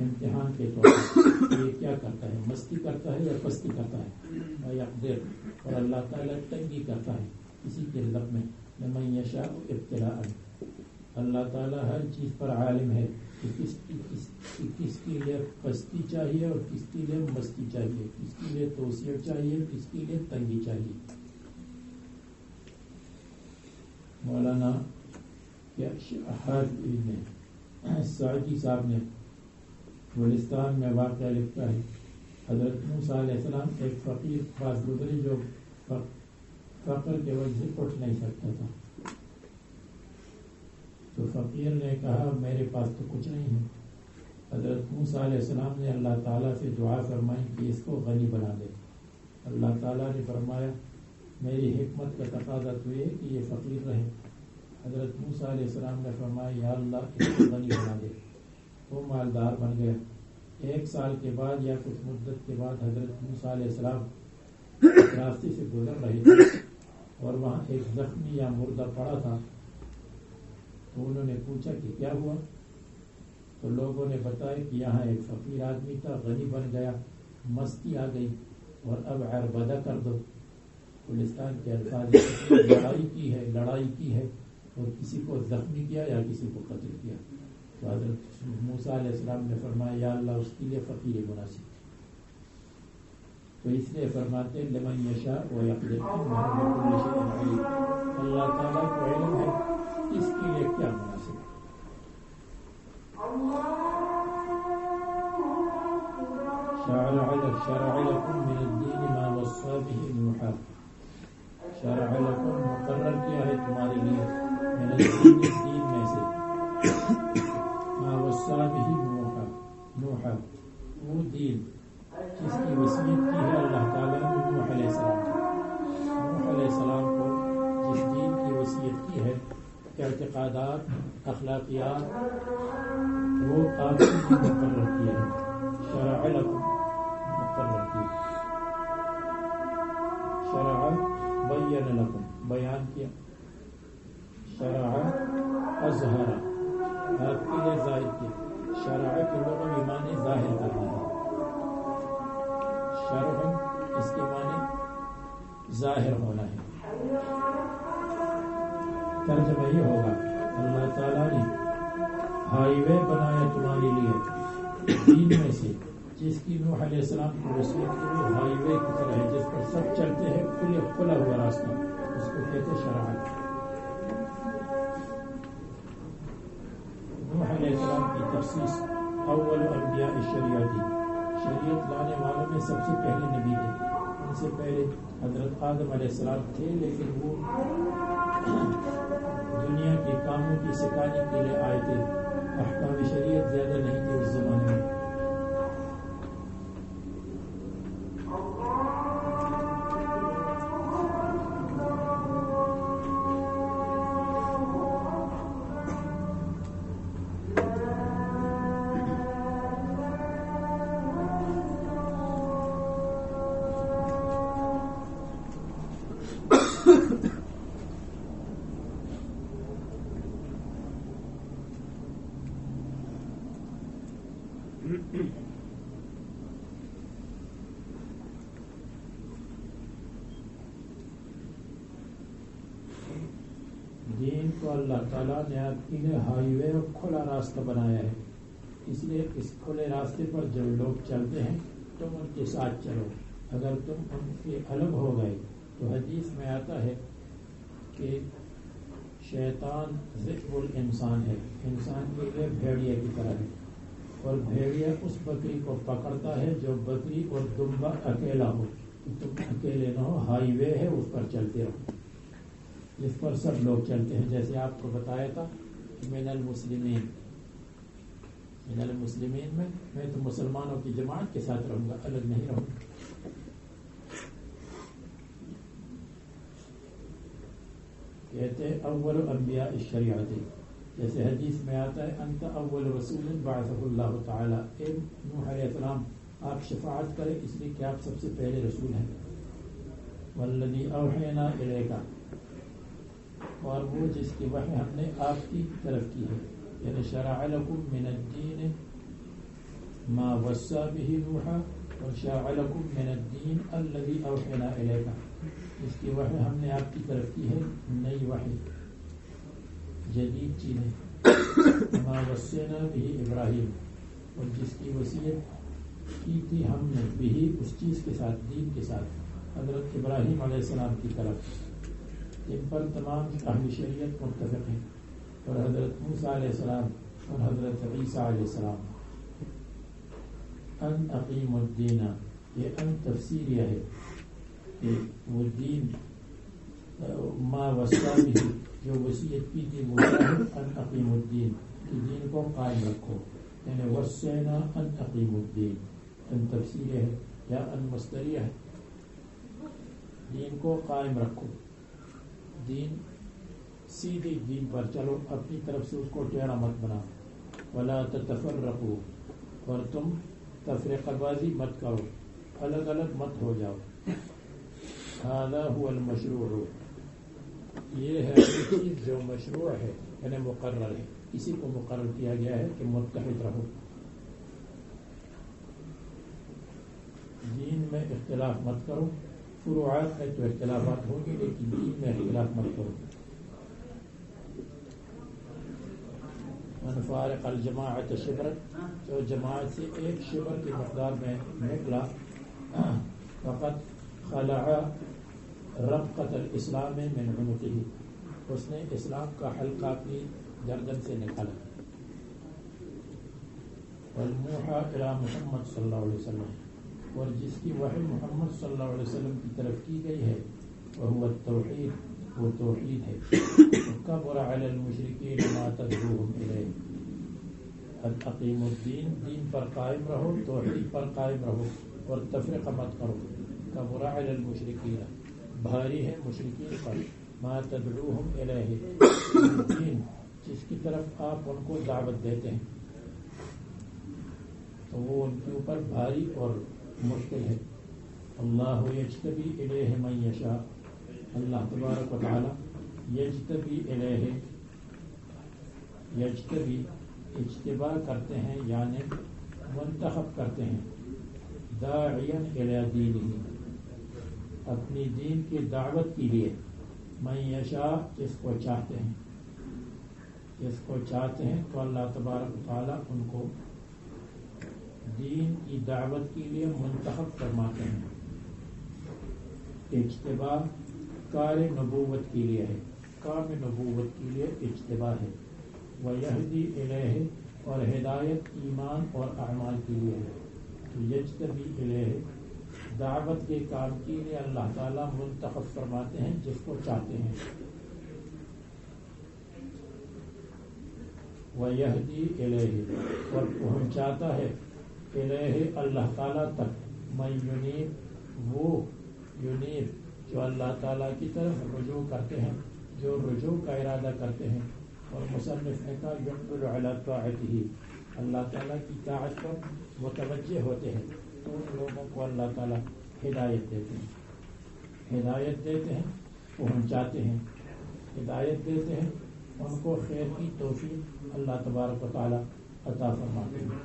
امتحان کے طور پر یہ کیا کرتا ہے، مستی کرتا ہے یا پستی کرتا ہے. وَيَقْدِرُ، اور اللہ تعالیٰ تنگی کرتا ہے اسی کے رزق میں. وَمَن یشاء ابتلاء، اللہ تعالیٰ ہر چیز پر عالم ہے کہ کس کے لیے پستی چاہیے اور کس کے لیے مستی چاہیے، کس کے لیے توسیع چاہیے، کس کے لیے تنگی چاہیے. مولانا سعدی صاحب نے گلستان میں واقعہ لکھا ہے. حضرت موسیٰ علیہ السلام ایک فقیر پاس گزرے جو فقر کے وجہ سے اٹھ نہیں سکتا تھا. تو فقیر نے کہا میرے پاس تو کچھ نہیں ہے. حضرت موسیٰ علیہ السلام نے اللہ تعالیٰ سے دعا فرمائی کہ اس کو غنی بنا دے. اللہ تعالیٰ نے فرمایا میری حکمت کا تقاضا تو یہ کہ یہ فقیر رہے. حضرت موسیٰ علیہ السلام نے فرمایا یا اللہ اس کو غنی بنا دے. وہ مالدار بن گیا. 1 سال کے بعد یا کچھ مدت کے بعد حضرت موسیٰ علیہ السلام راستے سے گزر رہے تھے اور وہاں ایک زخمی یا مردہ پڑا تھا. تو انہوں نے پوچھا کہ کیا ہوا؟ تو لوگوں نے بتایا کہ یہاں ایک فقیر آدمی تھا، غنی بن گیا، مستی آ گئی اور اب عربدہ کر دو. گلستان کے الفاظ لڑائی کی ہے اور کسی کو زخمی کیا یا کسی کو قتل کیا. تو حضرت موسیٰ علیہ السلام نے فرمایا یا اللہ اس کے لیے فقیر مناسب. تو اس لیے فرماتے لمن یشاء ویقدر انہ بکل شیء علیم، اللہ تعالیٰ کو علم ہے اس کے لیے کیا مناسب ہے. شرع لکم من الدین ما وصى به نوحا، شرع لکم مقرر کیا ہے تمہارے لیے من الدین دین میں سے ما وصى به نوحا، وہ دین جس کی وصیت کی ہے اللہ تعالیٰ نے نوح علیہ السلام. نوح علیہ السلام کو جس دین کی وصیت کی ہے اعتقادات اخلاقیات وہ آپ نے مقرر کیے ہیں. شرع لکم مقرر کیے، شرع بین لکم بیان کیا، شرع اظہر آپ کے لیے ظاہر کیا. شرع کے لغوی معنی ظاہر کرنا ہے، شرع اس کے معنی ظاہر ہونا ہے. ترجمہ یہ ہوگا اللہ تعالیٰ نے ہائی وے بنایا تمہارے لیے دین میں سے جس کی نوح علیہ السلام کو وصیت کی وہ ہائی وے کی طرح ہے جس پر سب چلتے ہیں، کھلا ہوا راستہ، اس کو کہتے شرائع. نوح علیہ السلام کی تخصیص اول انبیاء شریعتی، شریعت لانے والوں میں سب سے پہلے نبی تھے. ان سے پہلے حضرت آدم علیہ السلام تھے، لیکن وہ دنیا کے کاموں کی سکھانے کے لیے آئے تھے. احکام شریعت زیادہ نہیں تھے اس زمانے میں. دین کو اللہ تعالیٰ نے آپ کے لیے ہائی وے اور کھلا راستہ بنایا ہے، اس لیے اس کھلے راستے پر جب لوگ چلتے ہیں تم ان کے ساتھ چلو. اگر تم ان کے الگ ہو گئے تو حدیث میں آتا ہے کہ شیطان ذئب الانسان ہے، انسان کے لیے بھیڑیا کی طرح ہے، اور بھیڑیا اس بکری کو پکڑتا ہے جو بکری اور دمبا اکیلا ہو. تم اکیلے نہ ہو، ہائی وے ہے اس پر چلتے رہو جس پر سب لوگ چلتے ہیں. جیسے آپ کو بتایا تھا من المسلمین میں تو مسلمانوں کی جماعت کے ساتھ رہوں گا، الگ نہیں رہوں گا. کہتے ہیں اول انبیاء الشریعتی، جیسے حدیث میں آتا ہے انت اول رسول بعثہ اللہ تعالی. اے نوح علیہ السلام آپ شفاعت کریں اس لیے کہ آپ سب سے پہلے رسول ہیں. والذی اوحینا الیک، اور وہ جس کی وحی ہم نے آپ کی طرف کی ہے. یعنی شرع لکم من الدین ما وصى به نوح وشرع لکم من الدین الذی اوحینا الیک، اس کی وحی ہم نے آپ کی طرف کی ہے، نئی وحی، جدید چیزیں. ما وصینا به ابراہیم، اور جس کی وصیت کی تھی ہم نے بھی اس چیز کے ساتھ، دین کے ساتھ، حضرت ابراہیم علیہ السلام کی طرف، جن پر تمام اہل شریعت متفق ہیں، اور حضرت موسیٰ علیہ السلام اور حضرت عیسیٰ علیہ السلام. ان اقیم الدین، یہ ان تفسیریہ ہے کہ وہ دین ما وصیٰ بھی جو وصیت کی تھی موسیٰ ان اقیم الدین کہ دین کو قائم رکھو. یعنی وصینا ان اقیم الدین، ان تفسیریہ ہے یا ان مصدریہ ہے. دین کو قائم رکھو، دین سیدھی دین پر چلو، اپنی طرف سے اس کو ٹیڑھا مت بناؤ. ولا تتفرقوا، اور تم تفریقہ بازی مت کرو، الگ الگ مت ہو جاؤ. هذا هو المشروع، یہ ہے وہ چیز جو مشروع ہے یعنی مقرر ہے، اسی کو مقرر کیا گیا ہے کہ متحد رہو. دین میں اختلاف مت کرو، فروعات میں تو اختلافات ہوں گے لیکن دین میں اختلاف مت کرو. من فارق الجماعت شبرا، جو جماعت سے ایک شبر کی مقدار میں نکلا، فقط خلع ربقۃ الاسلام من عنقہ، اس نے اسلام کا حلقہ اپنی گردن سے نکالا. والموحى الی محمد صلی اللہ علیہ وسلم، اور جس کی وحی محمد صلی اللہ علیہ وسلم کی طرف کی گئی ہے، وهو التوحید، وہ توحید ہے. کبر علی المشرکین ما تدعوهم الیہ، ان اقیموا الدین، دین پر قائم رہو، توحید پر قائم رہو اور تفرقہ مت کرو. کبر علی المشرکین، بھاری ہے مشرکین پر، ما تدعوہم الیہ، دین جس کی طرف آپ ان کو دعوت دیتے ہیں تو وہ ان کے اوپر بھاری اور مشکل ہے. اللہ یجتبی الیہ من یشاء، اللہ تبارک و تعالی یجتبی الیہ، یجتبی اجتبا کرتے ہیں یعنی منتخب کرتے ہیں، داعیا الی دینہ، اپنی دین کی دعوت کے لیے، من یشاء جس کو چاہتے ہیں، جس کو چاہتے ہیں تو اللہ تبارک و تعالی ان کو دین کی دعوت کے لیے منتخب فرماتے ہیں. اجتبا کار نبوت کے لیے ہے، کام نبوت کے لیے اجتبا ہے. ویہدی الیہ، اور ہدایت ایمان اور اعمال کے لیے ہے. تو یجتبی الیہ دعوت کے کام کے لیے اللہ تعالیٰ منتخب فرماتے ہیں جس کو چاہتے ہیں. ویہدی الیہ، اور پہنچاتا ہے الیہ اللہ تعالیٰ تک، من ینیب وہ ینیب جو اللہ تعالیٰ کی طرف رجوع کرتے ہیں، جو رجوع کا ارادہ کرتے ہیں. اور مصنف نے کہا یقبل علی طاعتہ، اللہ تعالیٰ کی طاعت پر متوجہ ہوتے ہیں تو ان لوگوں کو اللہ تعالیٰ ہدایت دیتے ہیں، ہدایت دیتے ہیں، پہنچاتے ہیں، ہدایت دیتے ہیں، ان کو خیر کی توفیق اللہ تبارک و تعالیٰ عطا فرماتے ہیں.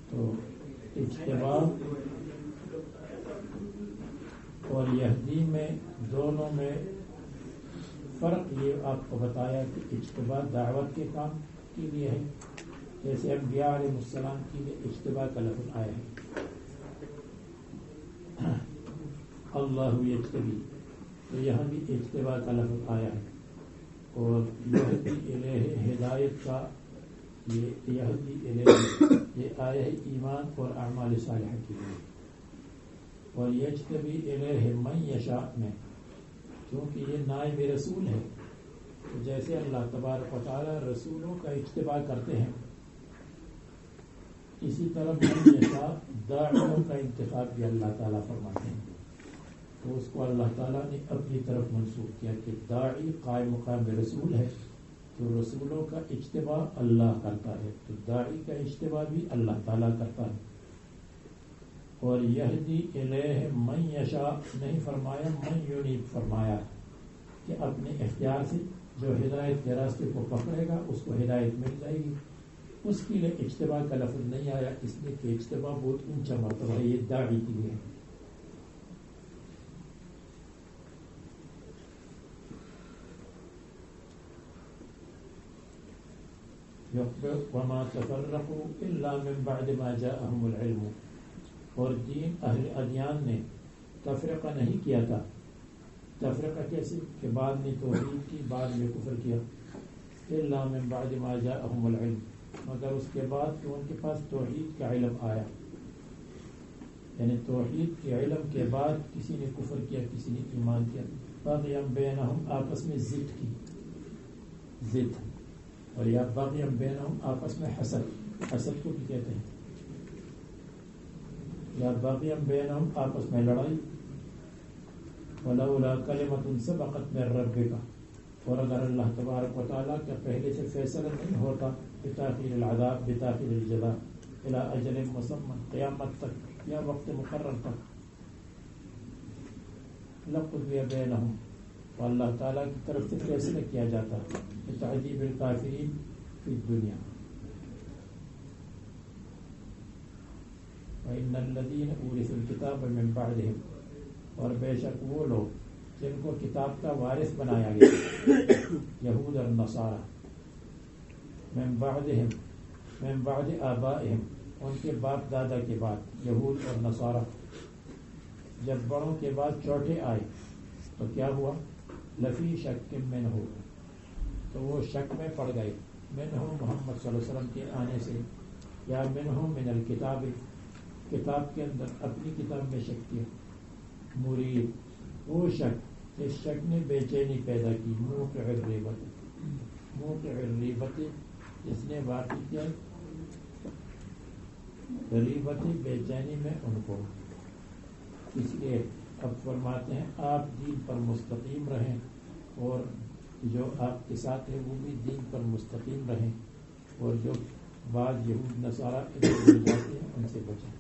تو اجتبا اور یہدی میں دونوں میں فرق یہ آپ کو بتایا کہ اجتبا دعوت کے کام کے لیے ہے، جیسے انبیاء علیہ السلام کے لیے اجتبا کا لفظ آیا ہے. اللہ یجتبی، تو یہاں بھی اجتبا کا لفظ آیا ہے. اور یہدی الیہ ہدایت کا یہ یہدی الیہ یہ آیا ہے ایمان اور اعمال صالحہ کے لیے. اور یجتبی الیہ من یشاء میں کیونکہ یہ نائب رسول ہے، تو جیسے اللہ تبارک و تعالی رسولوں کا اجتبا کرتے ہیں اسی طرح من یشاء داعیوں کا انتخاب بھی اللہ تعالیٰ فرماتے ہیں. تو اس کو اللہ تعالیٰ نے اپنی طرف منسوخ کیا کہ داعی قائم مقام رسول ہے، تو رسولوں کا اجتبا اللہ کرتا ہے، تو داعی کا اجتبا بھی اللہ تعالیٰ کرتا ہے. اور یہدی الیہ من یشاء نہیں فرمایا، من ینیب فرمایا کہ اپنے اختیار سے جو ہدایت کے راستے کو پکڑے گا اس کو ہدایت مل جائے گی. اس کے لیے اجتبا کا لفظ نہیں آیا، اس لیے کہ اجتبا بہت اونچا مرتبہ ہے، یہ داعی کے لیے ہے. وما تفرقوا الا من بعد ما جاءهم العلم، اور دین اہل ادیان نے تفرقہ نہیں کیا تھا. تفرقہ کیسے کہ بعد میں توحید کی، بعد میں کفر کیا. الا من بعد ما جاءهم العلم، مگر اس کے بعد کہ ان کے پاس توحید کا علم آیا، یعنی توحید کے علم کے بعد کسی نے کفر کیا، کسی نے ایمان کیا. بغیا بینہم، آپس میں ضد کی، ضد. اور یا بغیا بینہم آپس میں حسد، حسد کو بھی کہتے ہیں. یا بغیا بینہم آپس میں لڑائی. ولولا کلمۃ سبقت من ربک، اور اگر اللہ تبارک و تعالیٰ کا پہلے سے فیصلہ نہیں ہوتا بتاخیر العذاب، بتاخیر الجزاء الی اجل مسمى، قیامت تک یا وقت مقرر تک، لقضی بینہم، تو اللہ تعالیٰ کی طرف سے فیصلہ کیا جاتا بتعذیب الکافرین فی الدنیا. وَإِنَّ الَّذِينَ أُورِثُوا الْكِتَابَ مِن بَعْدِهِمْ، اور بے شک وہ لوگ جن کو کتاب کا وارث بنایا گیا، یہود اور نصارہ، من بعدہم من بعد آبائہم، ان کے باپ دادا کے بعد، یہود اور نصارہ. جب بڑوں کے بعد چوٹے آئے تو کیا ہوا؟ لفی شک منہ، تو وہ شک میں پڑ گئے. منہ محمد صلی اللہ علیہ وسلم کے آنے سے، یا منہ من الکتاب، کتاب کے اندر اپنی کتاب میں شک کیا. مرید، وہ شک اس شک نے بے چینی پیدا کی. موقع الریبت، موقع الریبت اس نے واقع کیا ریبت بے چینی میں ان کو، اس لیے اب فرماتے ہیں آپ دین پر مستقیم رہیں اور جو آپ کے ساتھ ہیں وہ بھی دین پر مستقیم رہیں اور جو بعض یہود نصارہ ادھر ادھر جاتے ہیں ان سے بچیں.